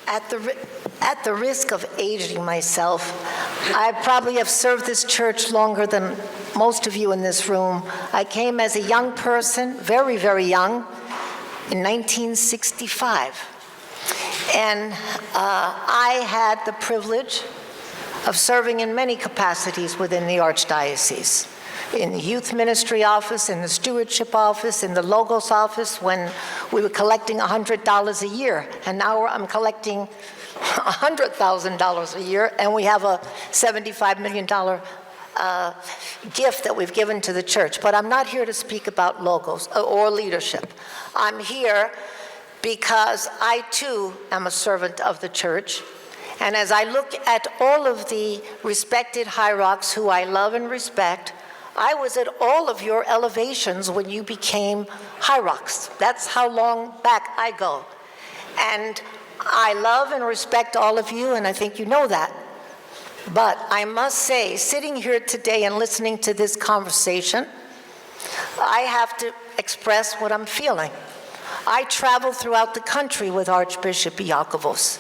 At the risk of aging myself, I probably have served this church longer than most of you in this room. I came as a young person, very, very young, in 1965. And I had the privilege of serving in many capacities within the Archdiocese. In the youth ministry office, in the stewardship office, in the Logos office, when we were collecting $100 a year. And now I'm collecting $100,000 a year, and we have a $75 million gift that we've given to the church. But I'm not here to speak about Logos or leadership. I'm here because I too am a servant of the church. And as I look at all of the respected hierarchs who I love and respect, I was at all of your elevations when you became hierarchs. That's how long back I go. And I love and respect all of you, and I think you know that. But I must say, sitting here today and listening to this conversation, I have to express what I'm feeling. I traveled throughout the country with Archbishop Iakovos,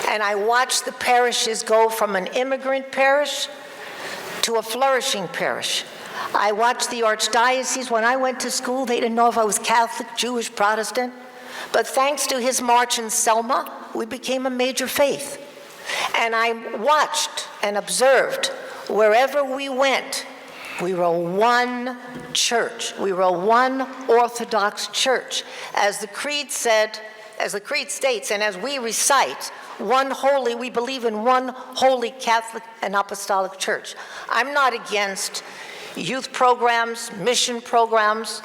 and I watched the parishes go from an immigrant parish to a flourishing parish. I watched the Archdiocese. When I went to school, they didn't know if I was Catholic, Jewish, Protestant. But thanks to his march in Selma, we became a major faith. And I watched and observed wherever we went, we were one church. We were one Orthodox church. As the creed said, as the creed states, and as we recite, we believe in one holy Catholic and Apostolic church. I'm not against youth programs, mission programs,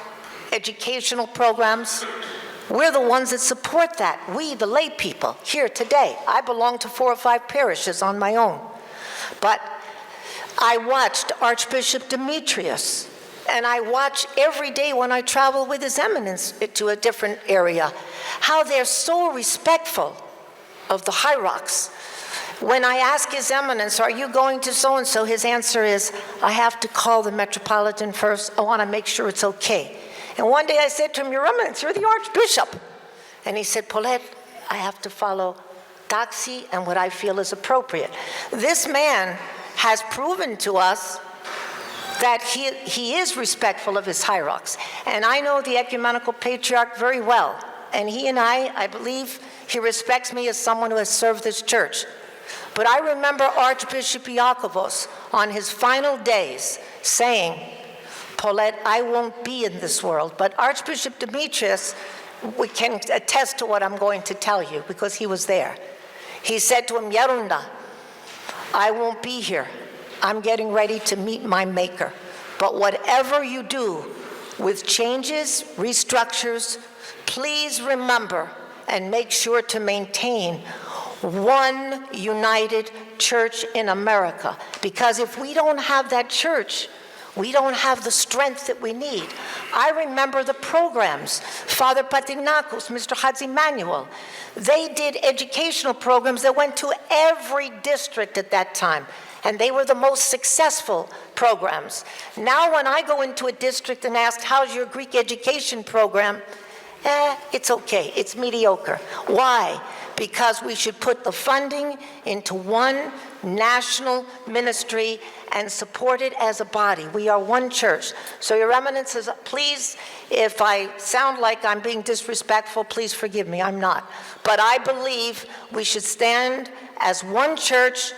educational programs. We're the ones that support that. We, the lay people, here today. I belong to 4 or 5 parishes on my own. But I watched Archbishop Demetrius, and I watch every day when I travel with His Eminence to a different area, how they're so respectful of the hierarchs. When I ask His Eminence, are you going to so-and-so, his answer is, I have to call the Metropolitan first. I want to make sure it's okay. And one day I said to him, Your Eminence, you're the Archbishop. And he said, Paulette, I have to follow taxi and what I feel is appropriate. This man has proven to us that he is respectful of his hierarchs. And I know the Ecumenical Patriarch very well. And he and I believe he respects me as someone who has served this church. But I remember Archbishop Iakovos on his final days saying, Paulette, I won't be in this world. But Archbishop Demetrius, we can attest to what I'm going to tell you because he was there. He said to him, Yarunda, I won't be here. I'm getting ready to meet my Maker. But whatever you do with changes, restructures, please remember and make sure to maintain one united church in America. Because if we don't have that church, we don't have the strength that we need. I remember the programs, Father Patinakos, Mr. Hadzi Manuel. They did educational programs that went to every district at that time, and they were the most successful programs. Now when I go into a district and ask, how's your Greek education program? It's okay, it's mediocre. Why? Because we should put the funding into one national ministry and support it as a body. We are one church. So Your Eminences, please, if I sound like I'm being disrespectful, please forgive me, I'm not. But I believe we should stand as one church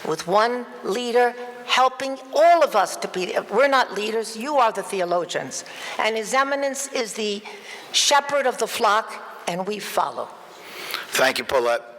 with one leader, helping all of us to be, we're not leaders, you are the theologians. And His Eminence is the shepherd of the flock, and we follow. Thank you, Paulette.